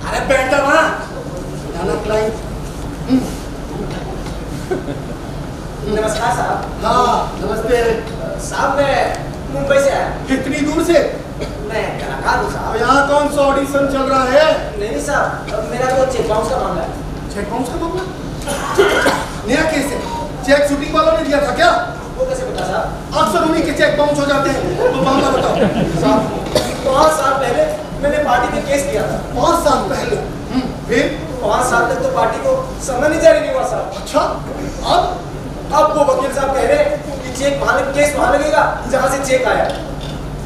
अरे बैठ जा वहाँ नमस्कार साहब। हाँ नमस्ते साहब मैं मुंबई से आया। कितनी दूर से? मैं कलाकार हूँ साहब। यहाँ कौन सा ऑडिशन चल रहा है? नहीं साहब, मेरा तो चेक बाउंस का मामला है। चेक बाउंस का मामला? नया केस है? चेक शूटिंग वालों ने दिया था क्या? वो कैसे पता साहब? अक्सर उन्हीं के चेक बाउंस हो जाते हैं। तो मामला बताओ साहब। 5 साल पहले मैंने पार्टी में केस किया था। 5 साल पहले? फिर 5 साल तक तो पार्टी को समय नहीं जारी नहीं हुआ साहब। अच्छा अब वो वकील साहब कह रहे हैं कि चेक केस वहां लगेगा जहाँ से चेक आया।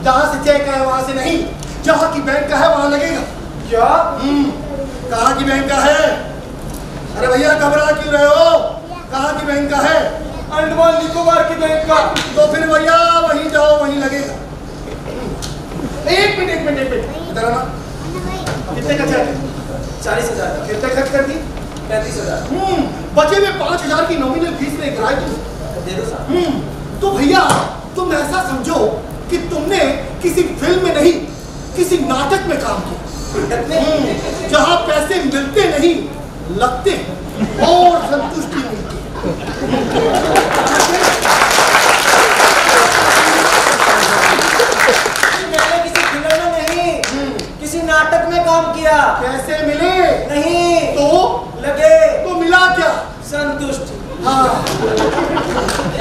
जहाँ से चेक आया वहाँ से नहीं, जहाँ की बैंक का है वहाँ लगेगा। क्या? कहाँ की बैंक का है? अरे भैया घबरा क्यों रहे हो? कहाँ की बैंक का है? अंडमान निकोबार की बैंक का। तो फिर भैया वहीं जाओ, वहीं लगेगा। एक मिनट इधर आना। कितने का चेक? 40,000। कितने खर्च कर दी? 35,000। बचे में 5,000 की नॉमिनल फीस में किराए दे दो साहब। तो भैया तुम ऐसा समझो कि तुमने किसी फिल्म में नहीं, किसी नाटक में काम किया, जहाँ पैसे मिलते नहीं लगते और संतुष्टि मिलती। मैंने किसी फिल्म में नहीं, किसी नाटक में काम किया। पैसे मिले नहीं तो लगे। तो मिला क्या? संतुष्टि। हाँ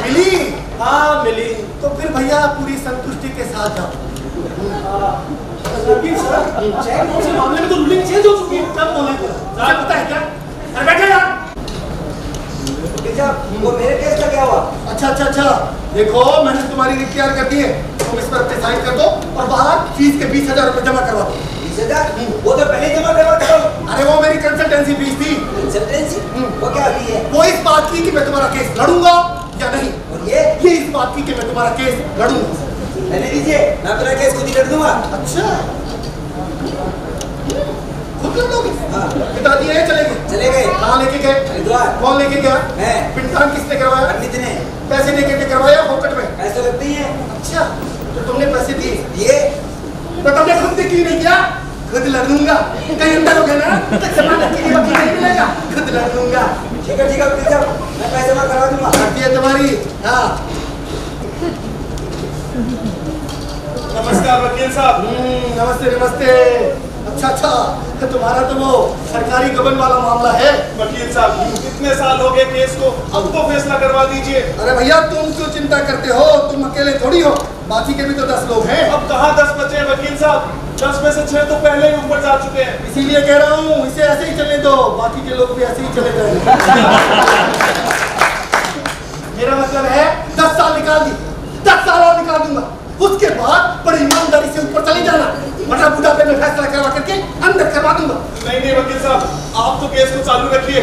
मिली। हाँ मिली। तो फिर भैया पूरी संतुष्टि के साथ जाओ। चेक बाउंस के मामले में तो रूलिंग चेंज हो चुकी है। कब बोले थे? पता है क्या? अरे बैठे यार। वो मेरे केस का क्या हुआ? अच्छा देखो मैंने तुम्हारी रिट तैयार कर दी है, तुम इस पर अपने साइन कर दो और बाहर फीस के 20,000 रुपए जमा करवा दो। 20,000? वो तो पहले जमा करवा दो। अरे वो मेरी कंसल्टेंसी फीस थी। कंसल्टेंसी? वो क्या अभी है? वो इस बात की कि मैं तुम्हारा केस लड़ूंगा या नहीं। और ये इस बात की कि मैं तुम्हारा केस लड़ूंगा। मैंने लीजिए, मैं अपना केस खुद ही लड़ दूंगा। अच्छा खुद लड़ोगे? हाँ। पिताजी यही चले गए? कहाँ लेके गए? हरिद्वार। कौन लेके गया? मैं। पिंडदान किसने करवाया? पंडित ने। पैसे देके के करवाया फोकट में? पैसे लगते ही हैं। अच्छा तो तुमने पैसे दिए? दिए। तो तुमने खुद से क्यों नहीं किया? खुद लड़ूंगा। कहीं अंदर हो गया ना तो जमानत के लिए वकील नहीं मिलेगा। खुद लड़ूंगा। ठीक है वकील साहब, मैं पैसे जमा करवा दूंगा। करती है तुम्हारी। हाँ नमस्कार वकील साहब। नमस्ते। अच्छा तो तुम्हारा तो वो सरकारी गबन वाला मामला है। वकील साहब कितने साल हो गए केस को, अब तो फैसला करवा दीजिए। अरे भैया तुम क्यों चिंता करते हो? तुम अकेले थोड़ी हो, बाकी के भी तो 10 लोग हैं। अब कहाँ 10 बचे हैं वकील साहब? 10 में से 6 तो पहले ही ऊपर जा चुके हैं। इसीलिए कह रहा हूँ इसे ऐसे ही चलने दो, बाकी के लोग भी ऐसे ही चले जाएंगे। मेरा मतलब है 10 साल निकाल दी, 10 साल और निकाल दूंगा। उसके बाद बड़ी ईमानदारी से ऊपर चले जाना, वरना बुढ़ापे में फैसला करवा करके अंदर करवा दूंगा। नहीं वकील साहब, आप तो केस को चालू रखिए,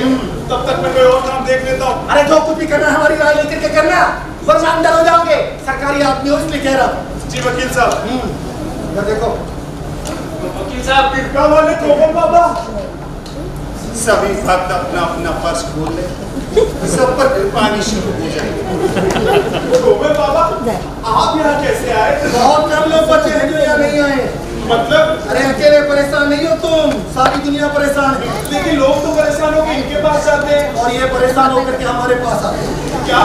तब तक मैं कोई और काम देख लेता हूँ। अरे जो कुछ भी करना है हमारी राय लेकर के करना, वरना अंदर हो जाओगे। सरकारी आदमी हो इसलिए कह रहा हूँ। जी वकील साहब। देखो वकील साहब कृपा वाले कोमल बाबा। सभी भक्त अपना अपना पर्स खोल ले, सब पर कृपानी शुरू हो जाएगी। कोमल बाबा आप यहाँ कैसे आए? बहुत कम लोग बचे हैं जो यहाँ नहीं आए। मतलब? अरे अकेले परेशान नहीं हो तुम, सारी दुनिया परेशान है। लेकिन लोग तो परेशान होकर इनके पास जाते हैं और ये परेशान होकर के हमारे पास आते हैं। क्या?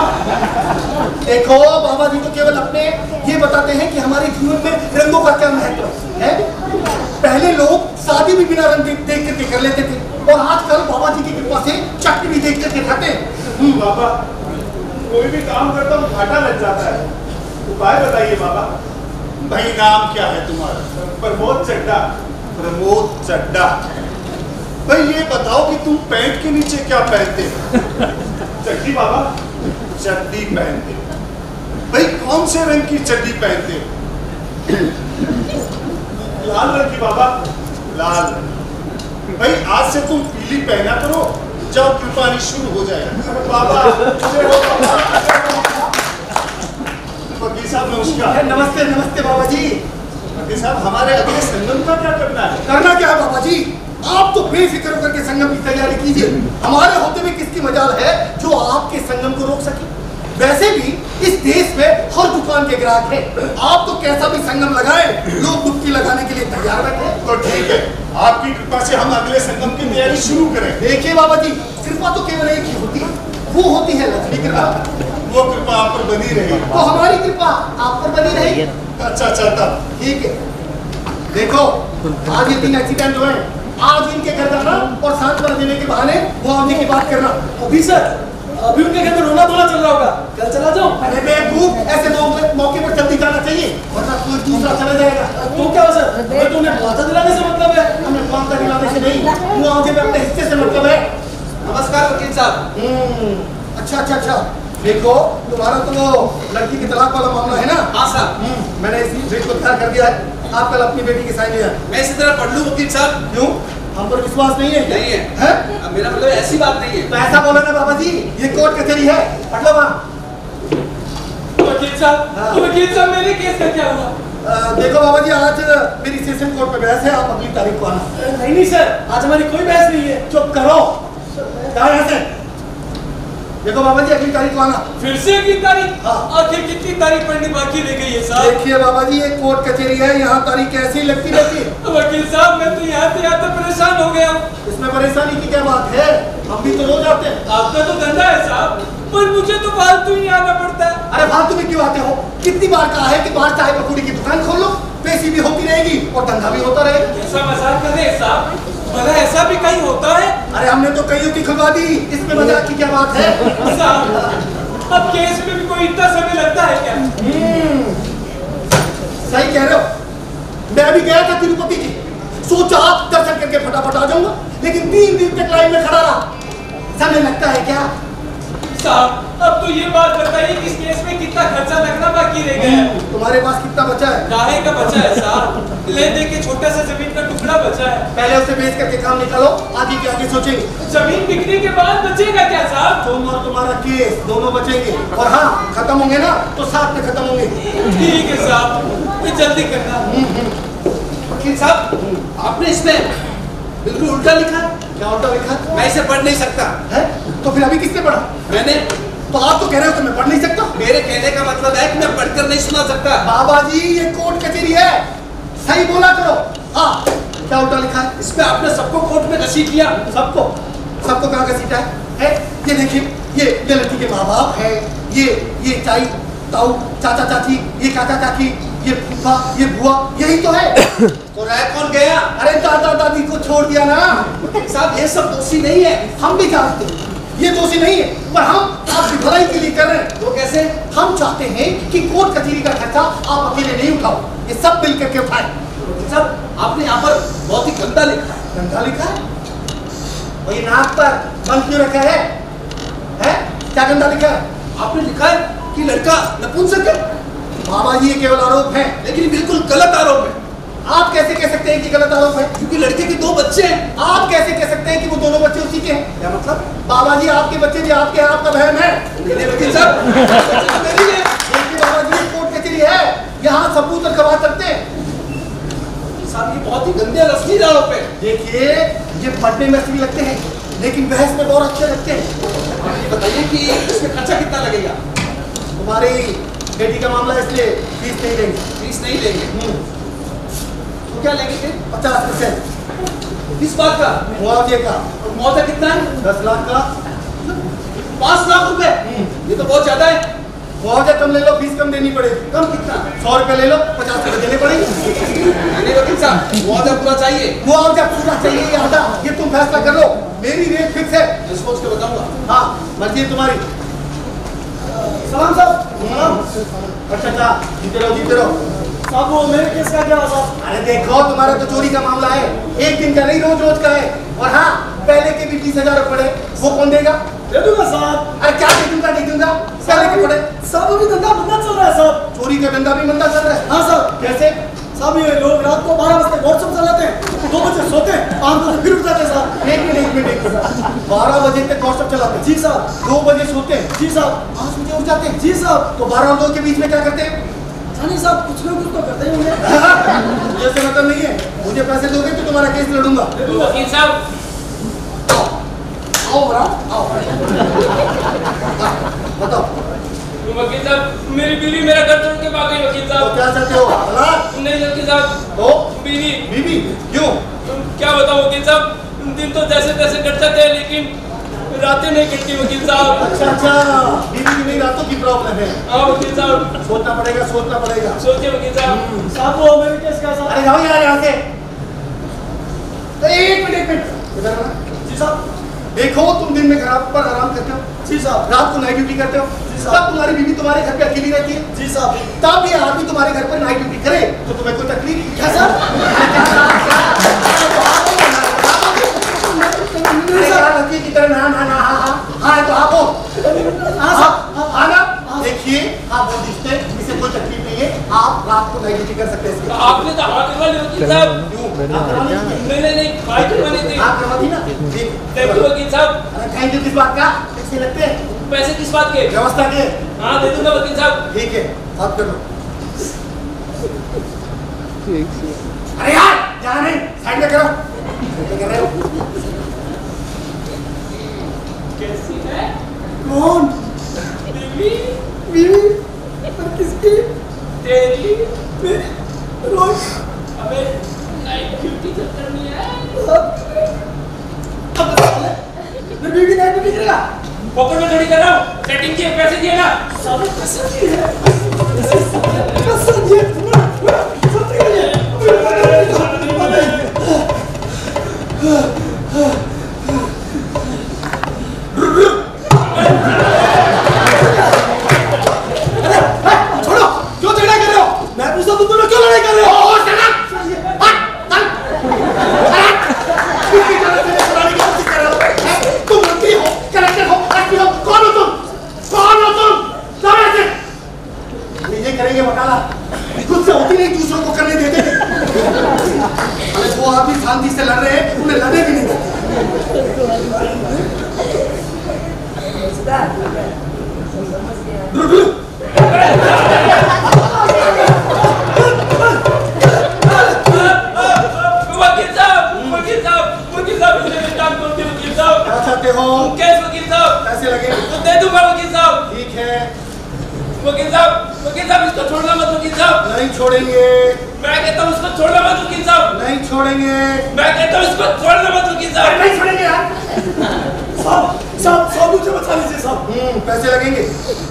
देखो बाबा जी तो केवल अपने ये बताते हैं कि हमारे जीवन में रंगों का क्या महत्व है। पहले लोग शादी भी बिना रंग देख करके कर लेते थे, और आजकल बाबा जी की कृपा से चटनी भी देख करके खाते हैं। बाबा कोई भी काम करता हूँ घाटा लग जाता है, उपाय बताइए बाबा। भाई नाम क्या है तुम्हारा? प्रमोद चड्डा। प्रमोद चड्डा। भाई ये बताओ कि तुम पैंट के नीचे क्या पहनते हो? चड्डी बाबा। चड्डी पहनते हो? भाई कौन से रंग की चड्डी पहनते हो? लाल रंग की बाबा। लाल रंग। भाई आज से तुम पीली पहना करो, जाओ कृपानी शुरू हो जाएगा। बाबा वकील साहब नमस्कार। नमस्ते बाबा जी। वकील साहब हमारे अगले संगम का क्या करना है? करना क्या है बाबा जी? आप तो बेफिक्र होकर के संगम की तैयारी कीजिए। हमारे होते में किसकी मजाल है जो आपके संगम को रोक सके? वैसे भी इस देश में हर दुकान के ग्राहक हैं। आप तो कैसा भी संगम लगाए, लोग डुबकी जी तैयार बैठे। तो ठीक है, आपकी कृपा से हम अगले संगम की तैयारी शुरू करें। देखिए बाबा जी, कृपा तो केवल एक ही होती है, वो होती है लक्ष्मी कृपा। वो कृपा आप पर बनी रहे। तो हमारी कृपा आप पर बनी रहेगी। अच्छा तब ठीक है। देखो आज ये 3 एक्सीडेंट हुए, आज इनके घर जाना और सांत्वना देने के बहाने मुआवजे की बात करना। अभी सर, अभी उनके घर में रोना धोना चल रहा होगा, कल चला जाओ। अरे बेवकूफ, ऐसे मौके पर जल्दी जाना चाहिए वरना कोई दूसरा चला जाएगा। तो क्या हो सर, हमें तो उन्हें मुआवजा दिलाने से मतलब है। हमें मुआवजा दिलाने से नहीं, मुआवजे में अपने हिस्से से मतलब है। नमस्कार वकील साहब। अच्छा। देखो तुम्हारा तो वो लड़की के तलाक वाला मामला है ना? हाँ साहब। मैंने इसी डेट को तैयार कर दिया है। आप कल अपनी बेटी की साइन ले आए। मैं इसी तरह पढ़ लूँ वकील साहब? क्यों, हम पर विश्वास नहीं है क्या? नहीं है। हैं? अब मेरा मतलब ऐसी बात नहीं है। तो ऐसा बोला ना बाबा जी, ये कोर्ट कचहरी है, पढ़ लो वहाँ। वकील साहब, हाँ। तो वकील साहब मेरे केस का क्या हुआ? देखो बाबा जी, आज मेरी सेशन कोर्ट में बहस है, आप अगली तारीख को आना। नहीं सर, आज हमारी कोई बहस नहीं है। चुप करो, क्या ऐसे? देखो बाबा जी, अगली तारीख को आना। फिर से अगली तारीख? हाँ। आखिर कितनी तारीख पढ़नी बाकी रह गई है साहब? देखिए बाबा जी, ये कोर्ट कचहरी है, यहाँ तारीख ऐसी ही लगती रहती है। वकील साहब मैं तो यहाँ से आते परेशान हो गया हूँ। इसमें परेशानी की क्या बात है, हम भी तो रोज आते हैं। आपका तो धंधा है साहब, पर मुझे तो फालतू ही आना पड़ता है। अरे फालतू में क्यों आते हो? कितनी बार कहा है कि बाहर चाय पकौड़ी की दुकान खोल लो, पैसी भी होती रहेगी और धंधा भी होता रहेगा। ऐसा मजाक कर रहे हैं साहब? भला ऐसा भी कहीं होता है? अरे हमने तो कईयों की खुलवा दी, इसमें मजाक की क्या बात है? साहब अब केस में भी कोई इतना समय लगता है क्या? सही कह रहे हो। मैं भी गया था तिरुपति की, सोचा दर्शन करके फटाफट आ जाऊंगा, लेकिन 3 दिन तक लाइन में खड़ा रहा। समय लगता है क्या? साहब अब तो ये बात बताइए कि इस केस में कितना खर्चा लगना बाकी रह गया है? तुम्हारे पास कितना बचा है? काहे का बचा है साहब? ले दे के छोटा सा जमीन का टुकड़ा बचा है। पहले उसे बेच करके काम निकालो, आगे के आगे सोचेंगे। जमीन बिकने के बाद बचेगा क्या साहब? तुम और तुम्हारा केस दोनों बचेंगे, और हाँ खत्म होंगे ना तो साथ में खत्म होंगे। ठीक है साहब, मैं जल्दी करना। वकील साहब आपने इसमें बिल्कुल उल्टा लिखा है। क्या उल्टा लिखा? मैं इसे पढ़ नहीं सकता। है तो फिर अभी किसने पढ़ा? मैंने। तो आप तो कह रहे हो कि मैं पढ़ नहीं सकता। मेरे कहने का मतलब है कि मैं पढ़कर नहीं सुना सकता। बाबा जी ये कोर्ट कचहरी है, सही बोला करो। हाँ क्या उल्टा लिखा है? इसमें आपने सबको कोर्ट में घसीट लिया। सबको कहाँ घसीटा है? ये देखिए, ये लड़की के माँ बाप है, ये चाई ताऊ चाचा चाची, ये काका काकी, ये फूफा, ये बुआ, यही तो है। तो रह कौन गया? अरे दादा दादी को छोड़ दिया ना। साहब ये सब दोषी नहीं है। हम भी जानते हैं ये दोषी नहीं है, पर हम आपकी भलाई के लिए कर रहे हैं। वो कैसे? हम चाहते हैं कि कोर्ट कचहरी का खर्चा आप अकेले नहीं उठाओ, ये सब मिल करके उठाए। साहब आपने यहाँ पर बहुत ही गंदा लिखा है। गंदा लिखा है? और ये नाक पर बंद क्यों रखा है? क्या गंदा लिखा है? आपने लिखा है कि लड़का नपुंसक है। बाबा जी ये केवल आरोप है। लेकिन बिल्कुल गलत आरोप है। आप कैसे कह सकते हैं कि गलत आरोप है? क्योंकि लड़के के 2 बच्चे हैं। आप कैसे कह सकते हैं कि वो दोनों बच्चे उसी के हैं? क्या मतलब? बाबा जी आपके बच्चे भी आपके हैं, आपका बहन है। मेरे वकील साहब मेरी है। देखिए बाबा जी ये कोर्ट कचहरी है, यहाँ सबूत और गवाह करते हैं। साहब ये बहुत ही गंदे और अश्लील आरोप है। देखिए ये पढ़ने में असली लगते हैं, लेकिन बहस में बहुत अच्छे लगते हैं। ये बताइए कि इसमें खर्चा कितना लगेगा? तुम्हारी बेटी का मामला है, इसलिए फीस नहीं लेंगे। फीस नहीं लेंगे तो क्या लेंगे फिर? 50% किस बात का? मुआवजे का। और मुआवजा कितना है? 10 लाख का। 5 लाख रुपए? ये तो बहुत ज्यादा है। मुआवजा कम ले लो, फीस कम देनी पड़ेगी। कम कितना? 100 रुपए ले लो, 50 रुपए देने पड़ेंगे। नहीं वकील साहब मुआवजा पूरा चाहिए। मुआवजा पूरा चाहिए या आधा, ये तुम फैसला कर लो। मेरी रेट फिक्स है। मैं सोच के बताऊंगा। हाँ मर्जी है तुम्हारी। सलाम साहब। अच्छा जीते रहो। साहब वो मेरे केस का क्या हुआ? अरे देखो तुम्हारा तो चोरी का मामला है, एक दिन का नहीं रोज का है। और हाँ पहले के भी 20,000 पड़े, वो कौन देगा? दे दूंगा साहब। अरे क्या दे दूंगा पहले के पड़े। साहब अभी धंधा मंदा चल रहा है साहब। चोरी का धंधा भी मंदा चल रहा है। हाँ साहब। कैसे? साहब ये लोग रात को 12 बजे व्हाट्सएप चलाते हैं, 2 बजे सोते हैं, 5 बजे फिर उठ जाते हैं साहब। एक मिनट 12 बजे तक व्हाट्सएप चलाते हैं। जी साहब। 2 बजे सोते हैं। जी साहब। 5 बजे उठ जाते हैं। जी साहब। तो 12 और 2 के बीच में क्या करते हैं? नहीं साहब कुछ लोग कुछ तो करते ही होंगे। मुझे से मतलब नहीं है, मुझे पैसे दोगे तो तुम्हारा केस लड़ूंगा। वकील साहब आओ आओ बताओ। वकील साहब मेरी बीवी मेरा घर छोड़ के भाग गई वकील साहब। तो क्या चाहते हो? तलाक? नहीं वकील साहब। तो बीवी। बीवी क्यों? क्या बताऊं वकील साहब, दिन तो जैसे तैसे कट जाते हैं लेकिन रातें नहीं कटती वकील साहब। अच्छा बीवी की नहीं रातों की प्रॉब्लम है। हाँ वकील साहब। सोचना पड़ेगा सोचिए वकील साहब। साहब वो मेरे केस का साहब। अरे जाओ यार यहाँ से। एक मिनट इधर आना। जी साहब। देखो तुम दिन में घर पर आराम करते हो। जी साहब। रात को नाइट ड्यूटी करते हो। जी साहब। तब तुम्हारी बीवी तुम्हारे घर पे अकेली रहती है। जी साहब। तब ये आदमी तुम्हारे घर पर नाइट ड्यूटी करे तो तुम्हें कोई तकलीफ क्या सर? की तरह ना ना ना हाँ तो आप हो आना। देखिए आप वो रिश्ते इसे कोई तकलीफ नहीं है, आप रात को नाइट ड्यूटी कर सकते हैं। आपने तो हाँ करवा ली वकील साहब। नहीं भाई करवानी थी। हाँ करवा दी ना। थैंक यू वकील साहब। थैंक यू किस बात का? पैसे लगते हैं। पैसे किस बात के? व्यवस्था के। हाँ दे दूंगा वकील साहब। ठीक है बात कर लो। अरे यार यहाँ नहीं, साइड में करो। क्या कर रहे हो? कैसी है? कौन? बीवी। बीवी? पर किसकी? तेरी। मेरी? रोज? अबे नाइट ड्यूटी तो करनी है। मेरी बीवी नाइट ड्यूटी करेगा? पॉकेट में थोड़ी कर रहा हूँ, सेटिंग किए पैसे दिए ना। सारे पैसे दिए हैं। पैसे दिए ना। सब दिए। छोड़ो, क्यों झगड़ा कर रहे हो? मैं पूछता तुम दोनों क्यों लड़ाई कर रहे हो? तुम मंत्री हो, कलेक्टर हो, एसपी हो, कौन हो तुम? कौन हो तुम? ये करेंगे वकाला, खुद से होती नहीं दूसरों को करने देते थे। अरे वो आदमी शांति से लड़ रहे हैं, उन्हें लड़ने भी नहीं देते। वकील साहब मुझे काम करते वकील साहब। क्या चाहते हो? कैसे वकील साहब? पैसे लगे तो दे दूंगा वकील साहब। ठीक है। वकील साहब इसको छोड़ना मत वकील साहब। नहीं छोड़ेंगे। मैं कहता हूँ इसको छोड़ना मत वकील साहब। नहीं छोड़ेंगे। मैं कहता हूँ इसको छोड़ना मत वकील साहब। नहीं छोड़ेंगे यार। साहब मुझे बचा लीजिए साहब। पैसे लगेंगे।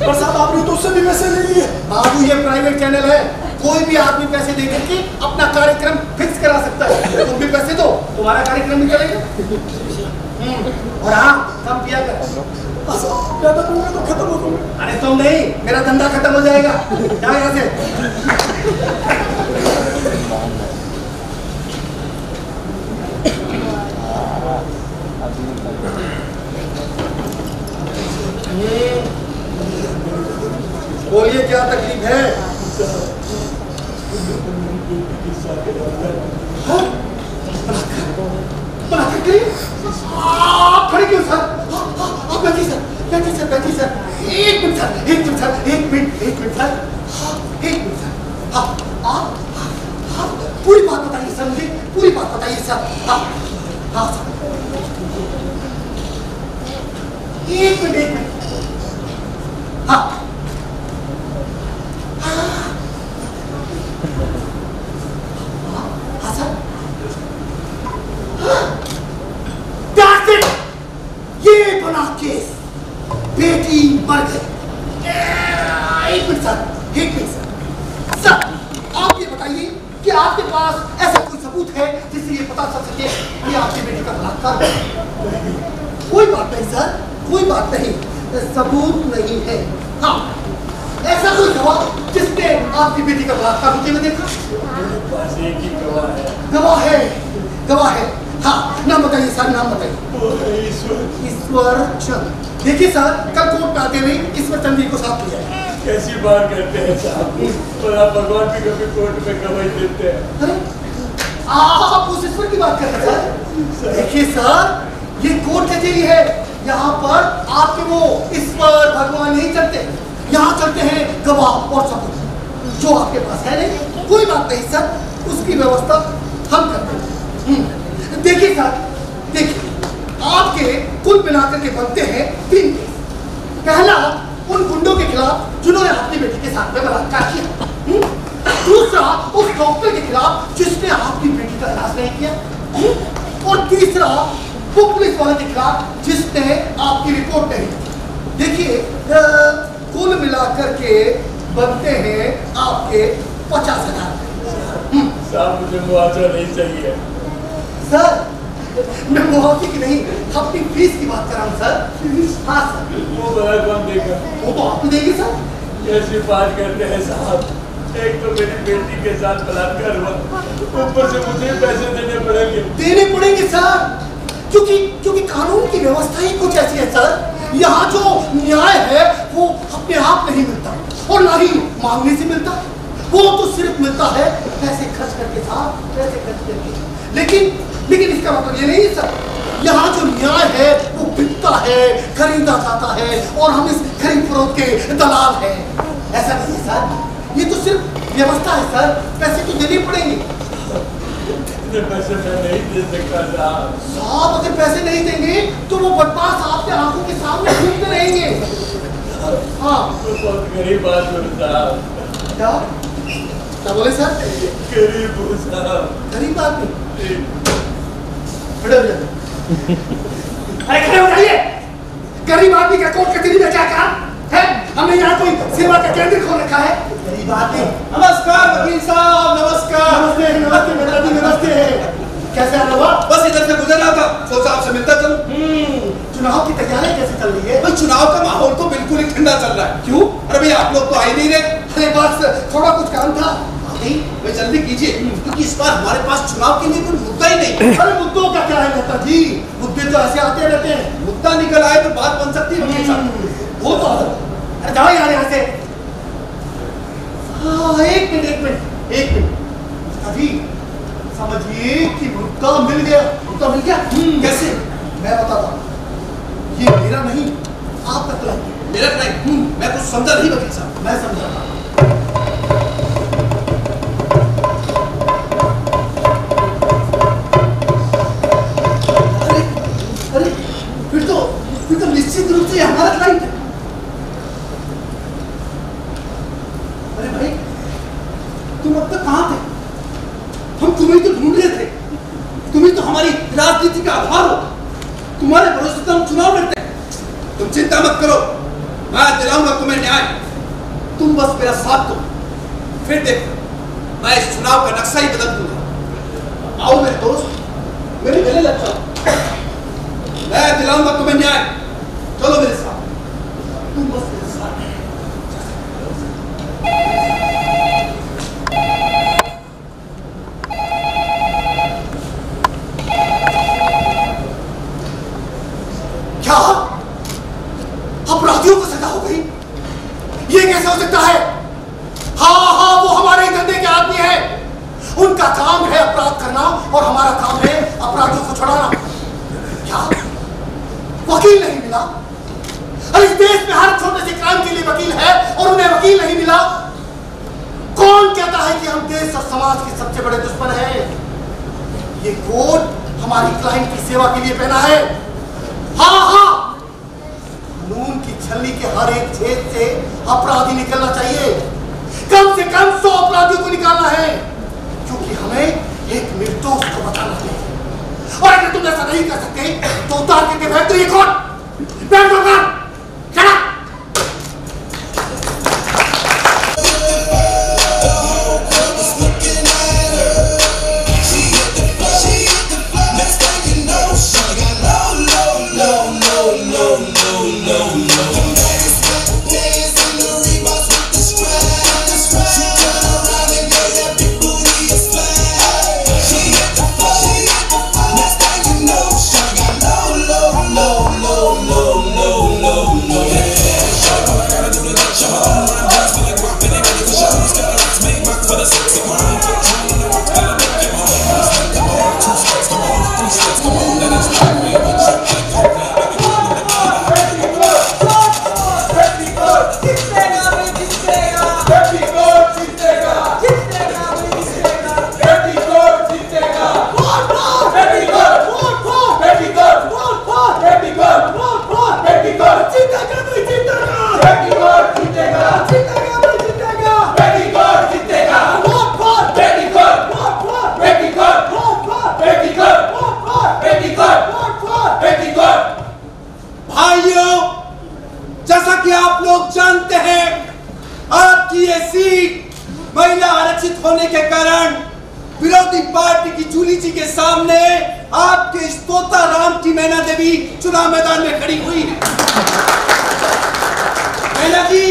पर साहब आपने तो उससे भी पैसे ले लिए। बाबू ये प्राइवेट चैनल है, कोई भी आदमी पैसे दे के अपना कार्यक्रम फिक्स करा सकता है। तुम भी पैसे दो, तुम्हारा कार्यक्रम भी चलेगा। और हाँ कम पिया कर। तो खत्म हो तुम। अरे तुम नहीं, मेरा धंधा खत्म हो जाएगा। जाओ यहाँ से। बोलिए क्या तकलीफ है? खड़े क्यों सर? बैठिए सर, बैठिए सर, बैठिए सर। एक मिनट सर, एक मिनट सर, एक मिनट सर, एक मिनट सर। आप पूरी बात बताइए सर, मुझे पूरी बात बताइए सर। हाँ सर, एक मिनट। हाँ ये बना केस, बेटी मर गई। एक मिनट सर, एक मिनट सर। सर आप ये बताइए कि आपके पास ऐसा कोई सबूत है जिससे ये पता चल सके कि आपकी बेटी का बलात्कार है? कोई बात नहीं सर, कोई बात नहीं, सबूत नहीं है। हाँ ऐसा कोई गवाह जिसने आपकी बेटी का बलात्कार होते हुए देखा? मेरे पास एक ही गवाह है। गवाह है, गवाह है। हाँ नाम बताइए सर, नाम बताइए। ईश्वर चंद। देखिए सर, कल कोर्ट में आते हुए ईश्वर चंद जी को साथ लिया है। कैसी बात करते हैं साहब, और आप भगवान भी कभी कोर्ट में गवाही देते हैं। अरे आप उस ईश्वर की बात कर रहे हैं सर? देखिए सर, ये कोर्ट कचहरी है, यहाँ पर आपके वो ईश्वर भगवान नहीं चलते, यहाँ चलते हैं गवाह और सबूत, जो आपके पास है नहीं। कोई बात नहीं सर, उसकी व्यवस्था हम करते हैं। देखिए सर, देखिए आपके कुल मिलाकर के बनते हैं 3 केस। पहला, उन गुंडों के खिलाफ जिन्होंने अपनी बेटी के साथ में बलात्कार किया। दूसरा उस डॉक्टर के खिलाफ जिसने आपकी बेटी का इलाज नहीं किया। और तीसरा वो पुलिस वाले के खिलाफ जिसने आपकी रिपोर्ट नहीं की। देखिए कुल मिलाकर के बनते हैं आपके 50,000। साहब मुझे मुआवजा नहीं चाहिए। सर मैं मुआवजे की नहीं अपनी फीस की बात कर रहा हूँ सर। हाँ सर। वो बड़ा कौन देगा? वो तो आपको देंगे सर। कैसी बात करते हैं साहब, एक तो मेरी बेटी के साथ बलात्कार हुआ, ऊपर से मुझे पैसे देने पड़ेंगे। देने पड़ेंगे सर, क्योंकि कानून की व्यवस्था ही कुछ ऐसी है सर। यहाँ जो न्याय है वो अपने आप नहीं मिलता और ना ही मांगने से मिलता। वो तो सिर्फ मिलता है पैसे खर्च करके साहब, पैसे खर्च करके। लेकिन इसका मतलब ये नहीं सर, यहाँ जो न्याय है वो बिकता है, खरीदा जाता है और हम इस खरीद फरोख्त के दलाल हैं। ऐसा नहीं है सर, ये तो सिर्फ व्यवस्था है सर, पैसे तो देने पड़ेंगे। इतने पैसे मैं नहीं दे सकता साहब। अगर पैसे नहीं देंगे तो वो बदमाश आपके आंखों के सामने घूमते रहेंगे। हाँ बहुत गरीब आदमी साहब। क्या बोले सर? गरीब हूँ साहब। गरीब आदमी? खड़े हो जाइए। अरे खड़े हो जाइए। गरीब आदमी का कोर्ट कचहरी में क्या काम है? हमने यहाँ कोई सेवा का केंद्र खोल रखा है? गरीब आदमी। नमस्कार वकील साहब। नमस्कार। नमस्ते नमस्ते मेहराजी नमस्ते। कैसे आना हुआ? बस इधर से गुजर रहा था, सोचा आपसे मिलता चलूं। चुनाव की तैयारी कैसे चल रही है? भाई चुनाव का माहौल तो बिल्कुल ही ठंडा चल रहा है। क्यों? अरे भाई आप लोग तो आ ही नहीं रहे। अरे बस थोड़ा कुछ काम था। भाई जल्दी कीजिए, क्योंकि इस बार हमारे पास चुनाव के लिए कोई मुद्दा ही नहीं। अरे मुद्दों का क्या है नेता जी, मुद्दे तो ऐसे आते रहते हैं। मुद्दा निकल आए तो बात बन सकती है वकील साहब। वो तो अरे जाओ यार यहाँ से। हाँ एक मिनट अभी समझिए कि मुद्दा मिल गया। मुद्दा मिल गया? कैसे? मैं बताता हूँ। ये मेरा नहीं आपका क्लाइंट है। मेरा क्लाइंट? मैं कुछ समझा नहीं वकील साहब। मैं समझा। फिर तो निश्चित रूप से हमारा क्लाइंट है। अरे भाई तुम अब तक कहाँ थे? हम तुम्हें तो ढूंढ रहे थे। तुम ही तो हमारी राजनीति का आधार हो। तुम्हारे भरोसे तो हम चुनाव लड़ते हैं। तुम चिंता मत करो, मैं दिलाऊंगा तुम्हें न्याय। तुम बस मेरा साथ दो, फिर देखो मैं इस चुनाव का नक्शा ही बदल दूंगा। आओ मेरे दोस्त, मेरे गले लग जाओ। मैं दिलाऊंगा तुम्हें न्याय। चलो मेरे साथ। तुम बस मेरे साथ। क्या अपराधियों को सजा हो गई? ये कैसे हो सकता है? हाँ वो हमारे धंधे के आदमी है। उनका काम है अपराध करना और हमारा काम है अपराधियों को छुड़ाना। क्या वकील नहीं मिला? और इस देश में हर छोटे से क्राइम के लिए वकील है और उन्हें वकील नहीं मिला। कौन कहता है कि हम देश और समाज के सबसे बड़े दुश्मन हैं? ये कोट हमारी क्लाइंट की सेवा के लिए पहना है। हाँ कानून की छलनी के हर एक छेद से अपराधी निकलना चाहिए। कम से कम 100 अपराधियों को निकालना है, क्योंकि हमें एक निर्दोष को बचाना है। और अगर तुम ऐसा नहीं कर सकते तो उतार के बैठ ये कौन? बैठ दो। No. विरोधी पार्टी की जूली जी के सामने आपके इस तोता राम की मैना देवी चुनाव मैदान में खड़ी हुई है। मैना जी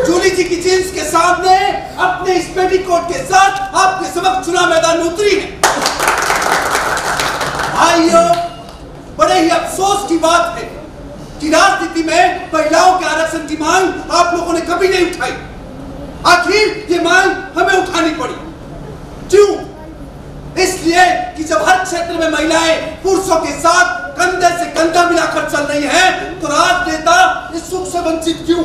जूली जी की जींस के सामने अपने इस पेटीकोट के साथ आपके समक्ष चुनाव मैदान में उतरी है। भाइयों, बड़े ही अफसोस की बात है कि राजनीति में महिलाओं के आरक्षण की मांग आप लोगों ने कभी नहीं उठाई। आखिर ये मांग हमें उठानी पड़ी। क्यों? इसलिए कि जब हर क्षेत्र में महिलाएं पुरुषों के साथ कंधे से कंधा मिलाकर चल रही हैं, तो राजनेता इस सुख से वंचित क्यों?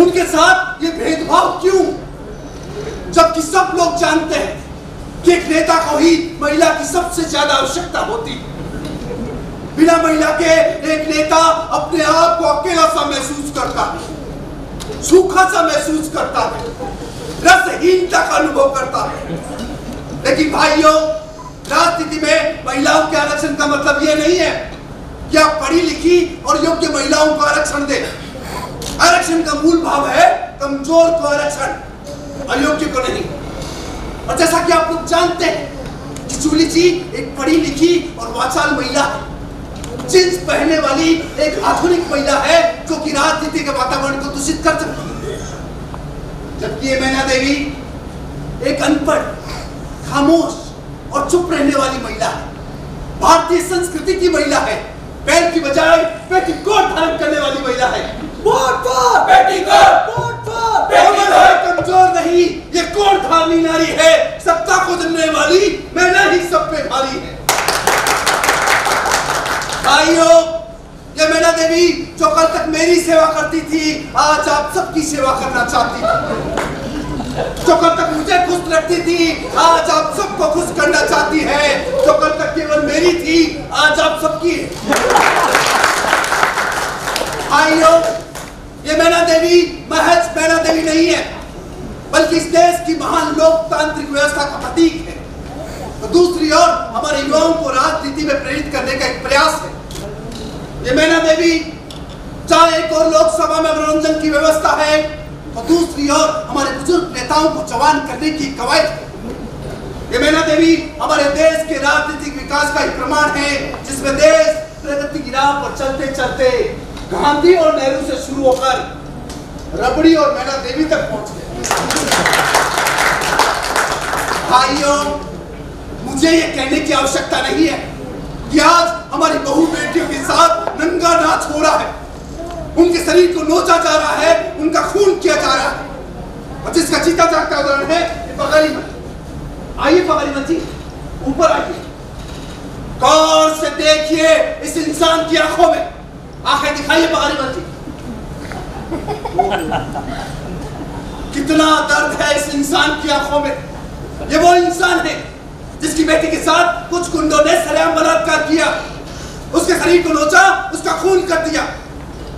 उनके साथ ये भेदभाव क्यों? जबकि सब लोग जानते हैं कि एक नेता को ही महिला की सबसे ज्यादा आवश्यकता होती है। बिना महिला के एक नेता अपने आप को अकेला सा महसूस करता है, सूखा सा महसूस करता है, रसहीनता का अनुभव करता है। लेकिन भाइयों, राजनीति में महिलाओं के आरक्षण का मतलब यह नहीं है कि आप पढ़ी लिखी और योग्य महिलाओं को आरक्षण दें। आरक्षण का मूल भाव है कमजोर को आरक्षण, अयोग्य को नहीं। और जैसा कि आप लोग जानते हैं कि जूली जी एक पढ़ी लिखी और वाचाल महिला है, जींस पहनने वाली एक आधुनिक महिला है जो कि राजनीति के वातावरण को दूषित कर सकती है। जबकि ये मैना देवी एक अनपढ़, खामोश और चुप रहने वाली महिला है, भारतीय संस्कृति की महिला है, पैर की बजाय पेटीकोट धारण करने वाली महिला है। Vote for petticoat, vote for petticoat. कमजोर नहीं, ये कोट धारनी नारी है, सत्ता को जनने वाली मैना ही सब पे भारी है। भाइयों, ये मैना देवी जो कल तक मेरी सेवा करती थी, आज आप सबकी सेवा करना चाहती है। जो कल तक मुझे खुश रखती थी, आज आप सबको खुश करना चाहती है। जो कल तक केवल मेरी थी, आज आप सबकी है। भाइयों, ये मैना देवी महज मैना देवी नहीं है, बल्कि इस देश की महान लोकतांत्रिक व्यवस्था का प्रतीक है। तो दूसरी ओर हमारे युवाओं को राजनीति में प्रेरित करने का एक प्रयास है। ये मैना देवी चाहे एक और लोकसभा में मनोरंजन की व्यवस्था है, और दूसरी ओर हमारे बुजुर्ग नेताओं को जवान करने की कवायद है। ये मैना देवी हमारे देश के राजनीतिक विकास का एक प्रमाण है, जिसमें देश प्रगति की राह पर चलते चलते गांधी और नेहरू से शुरू होकर रबड़ी और मैना देवी तक पहुंच गए। भाइयों, मुझे ये कहने की आवश्यकता नहीं है कि आज हमारी बहू बेटियों के साथ नंगा नाच हो रहा है, उनके शरीर को नोचा जा रहा है, उनका खून किया जा रहा है। और जिसका जीता जागता उदाहरण है पगारी मत। आइए पगारी मत जी, ऊपर आइए, गौर से देखिए इस इंसान की आंखों में, आंखें दिखाइए पगारी मत जी। कितना दर्द है इस इंसान की आंखों में। ये वो इंसान है जिसकी बेटी के साथ कुछ गुंडों ने सरेआम बलात्कार किया, उसके शरीर को नोचा, उसका खून कर दिया।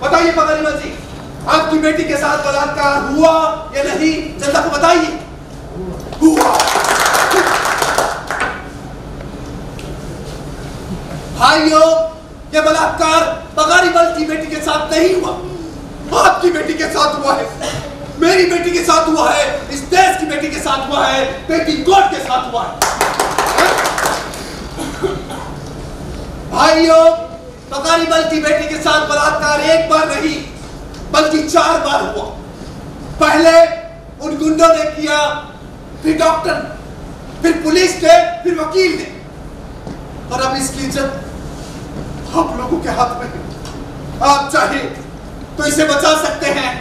बताइए पगारीमल जी, आपकी बेटी के साथ बलात्कार हुआ या नहीं? जनता को बताइए। हुआ। भाइयों, ये बलात्कार पगारीमल की बेटी के साथ नहीं हुआ, आपकी बेटी के साथ हुआ है, मेरी बेटी के साथ हुआ है, इस देश की बेटी के साथ हुआ है, पेटीकोट के साथ हुआ है। भाइयों, पगारीमल की बेटी के साथ बलात्कार एक बार नहीं बल्कि 4 बार हुआ। पहले उन गुंडों ने किया, फिर डॉक्टर, फिर पुलिस ने, फिर वकील ने, और अब इसकी इज्जत आप लोगों के हाथ में है। आप चाहे तो इसे बचा सकते हैं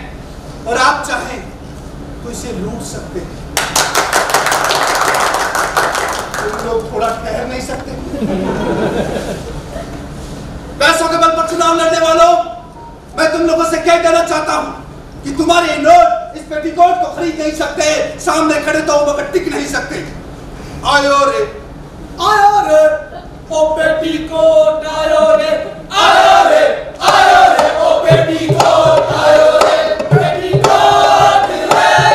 और आप चाहे तो इसे लूट सकते हैं। तुम लोग थोड़ा ठहर नहीं सकते? पैसों के बल पर चुनाव लड़ने वालों, मैं तुम लोगों से क्या कहना चाहता हूं कि तुम्हारे नोट इस पेटीकोट को खरीद नहीं सकते, सामने खड़े तो मगर टिक नहीं सकते। आयो रे, आयो रे, ओ पेटीकोट आयो रे, आयो रे, आयो रे, ओ पेटीकोट आयो रे, पेटीकोट रे,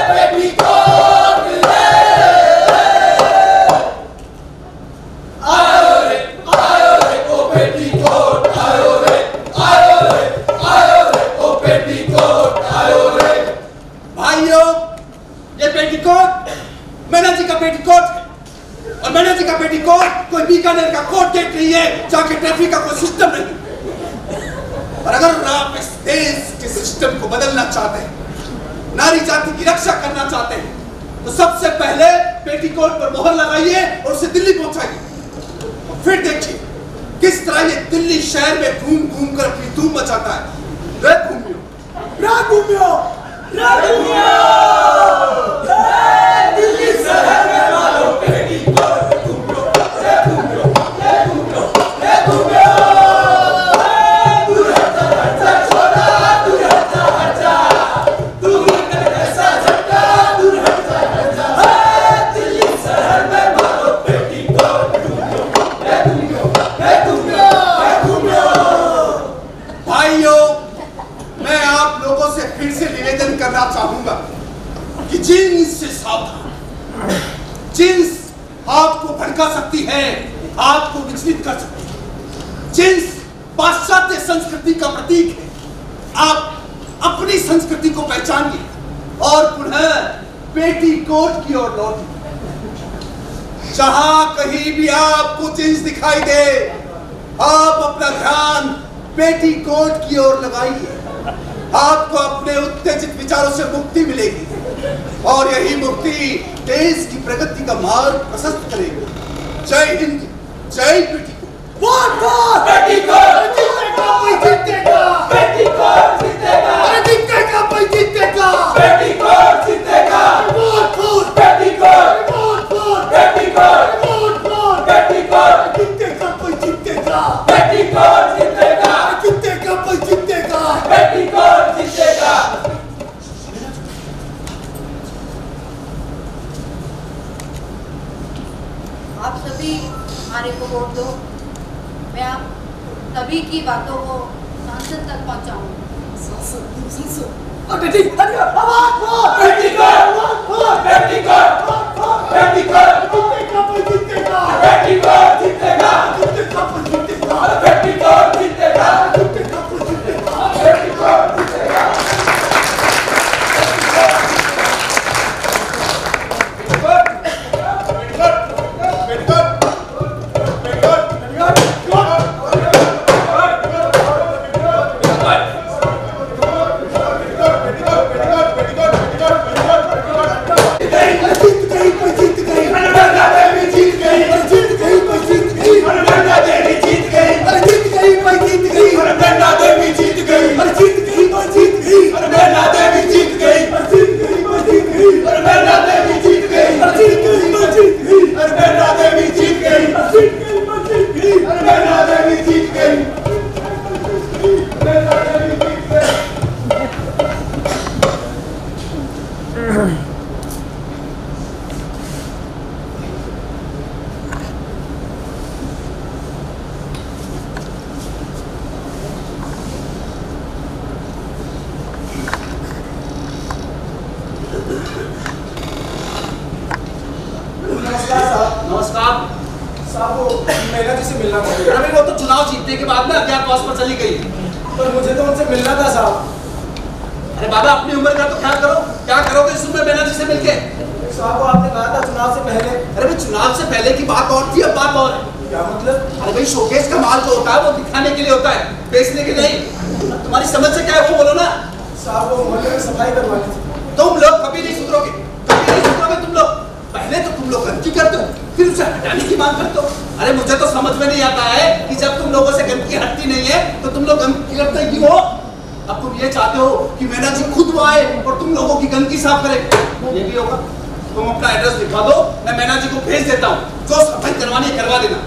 पेटीकोट रे, आयो रे, आयो रे, ओ पेटीकोट आयो रे, आयो रे, आयो रे, ओ पेटीकोट आयो रे। भाइयों, ये पेटीकोट मैना जी का पेटीकोट पेटीकोट कोई बीकानेर का कोर्ट गेट नहीं है जहाँ ट्रैफिक का कोई सिस्टम नहीं। और अगर आप इस देश के सिस्टम को बदलना चाहते हैं, नारी जाति की रक्षा करना चाहते हैं, तो सबसे पहले पेटीकोट पर मोहर लगाइए और उसे दिल्ली पहुंचाइए। और फिर देखिए किस तरह ये दिल्ली शहर में घूम घूम कर अपनी धूम मचाता है। दिल्ली शहर में मारो पेटीकोट घूमियो, घूमियो, घूमियो, घूमियो। दूर हटा छोड़ा, दूर हटा, दूर ऐसा झटका, दूर हटा। दिल्ली शहर में मारो पेटीकोट घूमियो, घूमियो, घूमियो, घूमियो। भाइयों, मैं आप लोगों से फिर से निवेदन करना चाहूंगा कि जीन्स से सावधान। जीन्स आपको भड़का सकती है, आपको विचलित कर सकती है। जीन्स पाश्चात्य संस्कृति का प्रतीक है। आप अपनी संस्कृति को पहचानिए और पुनः पेटीकोट की ओर लौटिए। जहां कहीं भी आपको जीन्स दिखाई दे, आप अपना ध्यान पेटीकोट की ओर लगाइए। आपको अपने उत्तेजित विचारों से मुक्ति मिलेगी और यही मुक्ति देश की प्रगति का मार्ग प्रशस्त करेगी। जय हिंद, जय पेटीकोट। पेटीकोट जीतेगा, कोई जीतेगा। पेटीकोट जीतेगा, अरे जीतेगा कोई जीतेगा। पेटीकोट जीतेगा। Vote vote petticoat, vote vote petticoat, vote vote petticoat, जीतेगा कोई जीतेगा। पेटीकोट जीतेगा, जीतेगा कोई जीतेगा। पेटीकोट जीतेगा। आप सभी हमारे को वोट दो। मैं आप सभी की बातों को सांसद तक पहुंचाऊंगा। पेटीकोट, पेटीकोट, पेटीकोट, जीतेगा कोई जीतेगा। पेटीकोट जीतेगा, जीतेगा कोई जीतेगा। पेटीकोट जीतेगा, जीतेगा कोई जीतेगा। पेटीकोट जीतेगा। वो तो चुनाव जीतने के बाद में अज्ञातवास पर चली गई। पर मुझे तो उनसे मिलना था साहब। अरे बाबा, अपनी उम्र का तो ख्याल करो। क्या करोगे इस उम्र बैनर्जी से मिलके? साहब वो आपने कहा था चुनाव से पहले। अरे भाई, चुनाव से पहले की बात और थी, अब बात और है। क्या मतलब? अरे भाई, शोकेस का माल जो होता है वो दिखाने के लिए होता है, बेचने के लिए नहीं। तुम्हारी समझ से क्या है वो बोलो ना। साहब वो मोहल्ले में सफाई करवानी थी। तुम लोग कभी नहीं सुधरोगे, कभी नहीं सुधरोगे तुम लोग। पहले तो तुम लोग गंदगी करते हो, फिर उसे हटाने की मांग करते हो। अरे मुझे तो समझ में नहीं आता है कि जब तुम लोगों से गंदगी हटती नहीं है तो तुम लोग गंदगी करते क्यों हो? अब तुम ये चाहते हो कि मीना जी खुद आए और तुम लोगों की गंदगी साफ करे, ये भी होगा। तुम अपना एड्रेस लिखवा दो, मैं मीना जी को भेज देता हूँ। जो सफाई करवानी है करवा देना।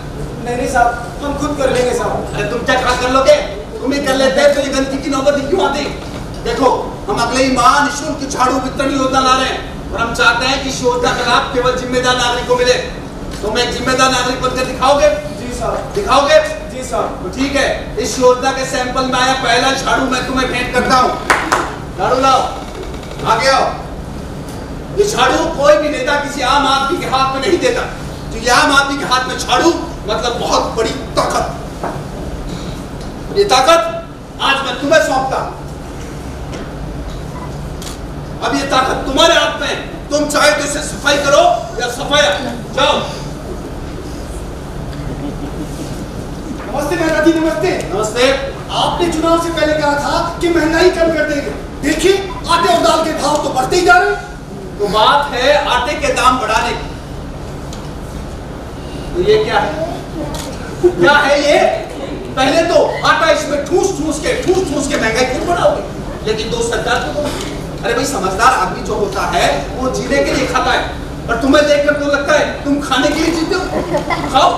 नहीं साहब, हम खुद कर लेंगे साहब। अरे तुम क्या कर लोगे? तुम ही कर लेते हैं तो ये गंदगी की नौबत क्यों आती? देखो, हम अगले ही माह निःशुल्क झाड़ू वितरण योजना ला रहे हैं और हम चाहते हैं कि इस योजना का लाभ केवल जिम्मेदार नागरिक को मिले। तुम एक जिम्मेदार नागरिक बनकर दिखाओगे? जी साहब। दिखाओगे? जी साहब। तो ठीक है, इस योजना के सैंपल में आया पहला झाड़ू मैं तुम्हें भेंट करता हूँ। झाड़ू लाओ, आगे आओ। ये झाड़ू कोई भी नेता किसी आम आदमी के हाथ में नहीं देता। तो ये आम आदमी के हाथ में झाड़ू मतलब बहुत बड़ी ताकत। ये ताकत आज मैं तुम्हें सौंपता हूं। अब ये ताकत तुम्हारे हाथ में है। तुम चाहे तो इसे सफाई करो या सफाया। जाओ। जी नमस्ते। नमस्ते। आपने चुनाव से पहले कहा था कि महंगाई कम कर देंगे। देखिए आटे और दाल के भाव तो बढ़ते ही जा रहे हैं। तो बात है आटे के दाम बढ़ाने की। तो ये क्या है? क्या है ये? पहले तो आटा इसमें ठूस ठूस के महंगाई क्यों बढ़ाओगे? लेकिन दो सरकार को अरे भाई समझदार आदमी जो होता है वो जीने के लिए खाता है, और तुम्हें देखकर तो लगता है तुम खाने के लिए जीते हो। खाओ,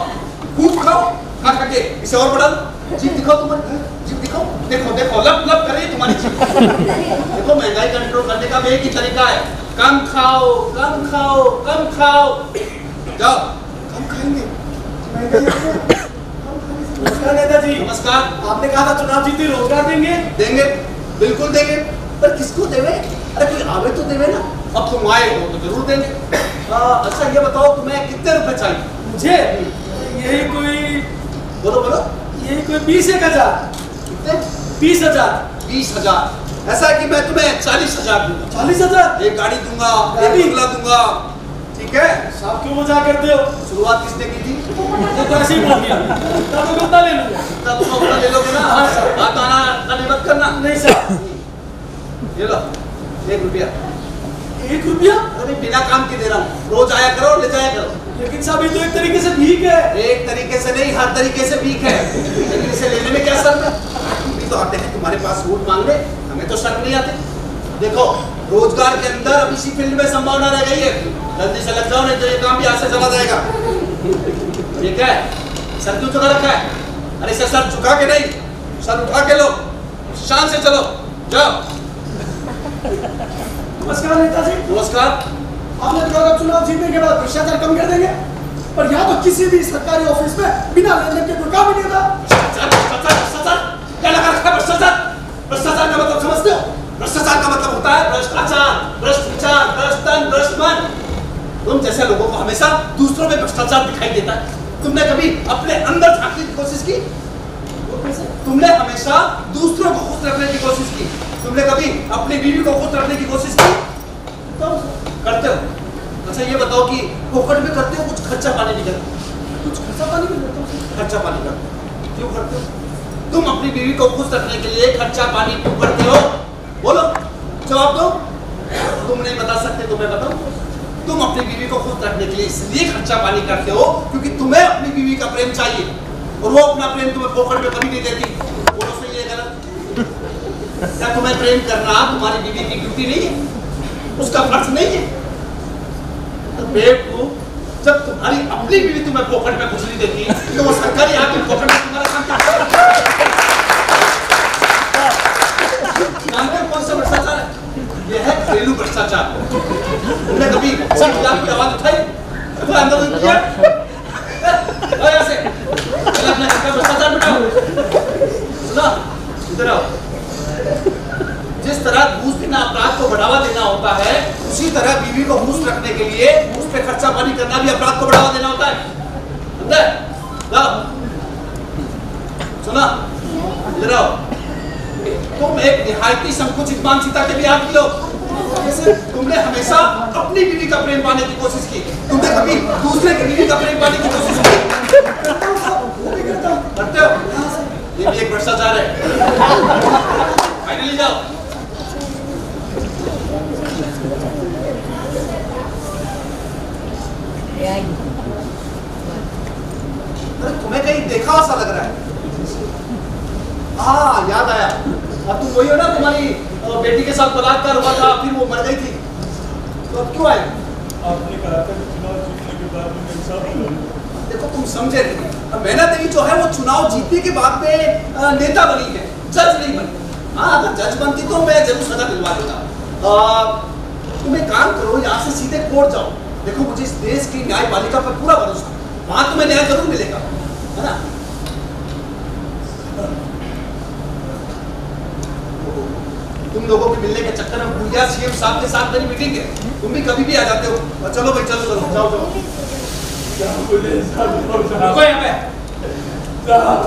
खूब खाओ, खा खा के इसे और बढ़ा दो। जीभ दिखाओ, तुम्हारी जीभ दिखाओ, देखो देखो लप लप कर रही है तुम्हारी जीभ। देखो महंगाई कंट्रोल करने का भी एक ही तरीका है, कम खाओ कम खाओ कम खाओ। जाओ हम खाएंगे। नमस्कार नेताजी। नमस्कार। आपने कहा था चुनाव जीते रोजगार देंगे। देंगे, बिल्कुल देंगे, पर किसको देवे? अरे कोई आवे तो देवे ना। अब तुम आए हो तो जरूर देंगे। अच्छा ये बताओ तुम्हें कितने रुपए चाहिए? मुझे यही कोई बोलो बोलो। यही कोई 20,000। कितने? 20,000। 20,000। ऐसा है कि मैं तुम्हें 40,000 दूंगा। 40,000? एक गाड़ी दूंगा, एक गाड़ी? बंगला दूंगा, ठीक है? साहब क्यों मजाक करते हो? शुरुआत किसने की थी? ये तो ऐसे ही बोल दिया। तब मैं कितना ले लूंगा? तब तुम अपना ले लोगे ना। हाँ, सर। बात आना मत करना। नहीं सर। ये लो 1 रुपया। 1 रुपया? अरे बिना काम के दे रहा हूँ, रोज आया करो ले जाया करो। लेकिन साहब ये तो एक तरीके से भीख है। एक तरीके से नहीं, हर तरीके से भीख है, लेकिन इसे लेने में क्या शर्म है? भी तो आते हैं तुम्हारे पास वोट मांगने, हमें तो शर्म नहीं आते। देखो रोजगार के अंदर अब इसी फील्ड में संभावना रह गई है, जल्दी से लग जाओ नहीं तो ये काम भी यहाँ से चला जाएगा। ये क्या है? सर क्यों झुका रखा है? अरे इसे सर झुका के नहीं, सर उठा के लो, शान से चलो, जाओ। नमस्कार नेताजी। नमस्कार। आपने कहा चुनाव जीतने के बाद भ्रष्टाचार कम कर देंगे, पर यहाँ तो किसी भी सरकारी ऑफिस में बिना लेन-देन के कोई काम ही नहीं होता। क्या लगा रखा है भ्रष्टाचार? भ्रष्टाचार का मतलब समझते हो? भ्रष्टाचार का मतलब होता है भ्रष्टाचार, भ्रष्ट विचार, भ्रष्ट तन, भ्रष्ट मन। तुम जैसे लोगों को हमेशा दूसरों में भ्रष्टाचार दिखाई देता है। तुमने कभी अपने अंदर झांकने की कोशिश की? तुमने हमेशा दूसरों को खुश रखने की कोशिश की। तुमने कभी अपनी बीवी को खुश रखने की कोशिश की? तो करते हो। अच्छा ये बताओ कि फोकट में करते हो, कुछ खर्चा पानी नहीं करते? कुछ खर्चा पानी भी करता हूँ। खर्चा पानी करते हो। क्यों करते हो? तुम अपनी बीवी को खुश रखने के लिए खर्चा पानी क्यों करते हो? बोलो, जवाब दो। तुम नहीं बता सकते तो मैं बताऊं। तुम अपनी बीवी को खुश रखने के लिए इसलिए खर्चा पानी करते हो क्योंकि तुम्हें अपनी बीवी का प्रेम चाहिए, और वो अपना प्रेम तुम्हें फोकट में कभी नहीं देती। बोलो सही है गलत? क्या तुम्हें प्रेम करना तुम्हारी बीवी की ड्यूटी नहीं है? उसका फर्ज नहीं है? तो बेवकूफ, जब तुम्हारी अपनी बीवी तुम्हें फोकट में कुछ नहीं देती तो वो सरकारी आदमी फोकट में तुम्हारा काम करता है। जानते हो कौन सा भ्रष्टाचार है? यह है घरेलू भ्रष्टाचार। तुमने कभी की आवाज उठाई? तो आंदोलन किया? ऐसे भ्रष्टाचार मिटाओ। सुना, इधर आओ। जिस तरह घूस बिना अपराध को बढ़ावा देना होता है, उसी तरह बीवी को खुश रखने के लिए उस पर खर्चा पानी करना भी अपराध को बढ़ावा देना होता है। अंदर जाओ। सुना, इधर आओ। तुम एक निहायती संकुचित मानसिकता के भी आदमी हो। जैसे तुमने हमेशा अपनी बीवी का प्रेम पाने की कोशिश की, तुमने कभी दूसरे की बीवी का प्रेम पाने की कोशिश की? करते हो? ये भी एक भ्रष्टाचार है। फाइनली जाओ। अरे तुम्हें कहीं देखा सा लग रहा है। हाँ याद आया, अब तुम वही हो ना, तुम्हारी बेटी के साथ बलात्कार हुआ था, फिर वो मर गई थी, तो अब क्यों आए? आपने कहा था कि चुनाव जीतने के बाद में इंसाफ होगा। देखो तुम समझे नहीं, मैना देवी जो है वो चुनाव जीतने के बाद में नेता बनी है, जज नहीं बनी। हाँ अगर जज बनती तो मैं जरूर सजा दिलवा देता। तुम एक काम करो, यहाँ से सीधे कोर्ट जाओ। देखो मुझे इस देश की न्यायपालिका पर पूरा भरोसा, वहां तुम्हें न्याय जरूर मिलेगा, है ना? तुम लोगों के मिलने के चक्कर में भूल गया सीएम साहब के साथ मेरी मीटिंग है, तुम भी कभी भी आ जाते हो। चलो भाई चलो चलो, जाओ जाओ। रुको यहाँ पे,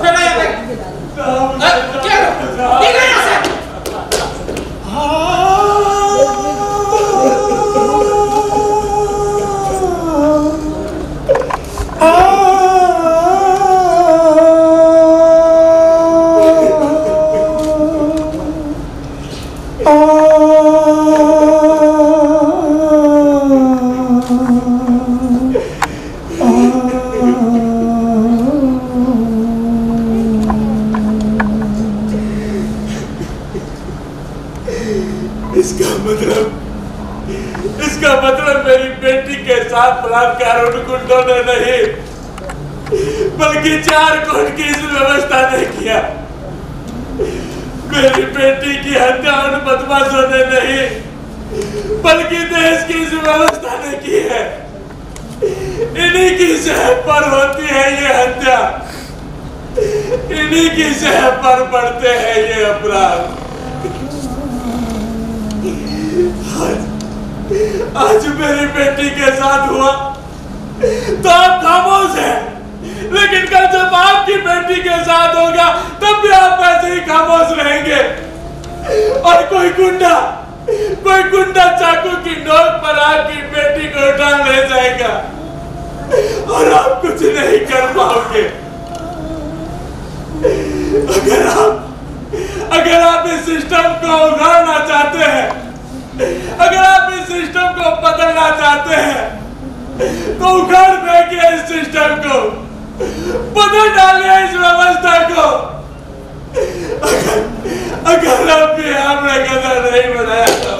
खड़ा यहाँ पे। क्या निकल यहाँ से। इसका मतलब मेरी बेटी के साथ बलात्कार उन गुंडों ने नहीं बल्कि 4 कोट की इस व्यवस्था ने किया। मेरी बेटी की हत्या उन बदमाशों ने नहीं बल्कि देश की इस व्यवस्था ने की है। इन्हीं की सेहत पर होती है ये हत्या, इन्हीं की सेहत पर बढ़ते हैं ये अपराध। आज मेरी बेटी के साथ हुआ तो आप खामोश हैं, लेकिन कल जब आपकी बेटी के साथ होगा तब भी आप ऐसे ही खामोश रहेंगे। और कोई गुंडा चाकू की नोक पर आपकी बेटी को उठा ले जाएगा और आप कुछ नहीं कर पाओगे। अगर आप इस सिस्टम को उखाड़ना चाहते हैं, अगर आप इस सिस्टम को बदलना चाहते हैं तो उखाड़ फेंकिए इस सिस्टम को, बदल डालिए इस व्यवस्था को। अगर अब भी आपने कदर नहीं बनाया तो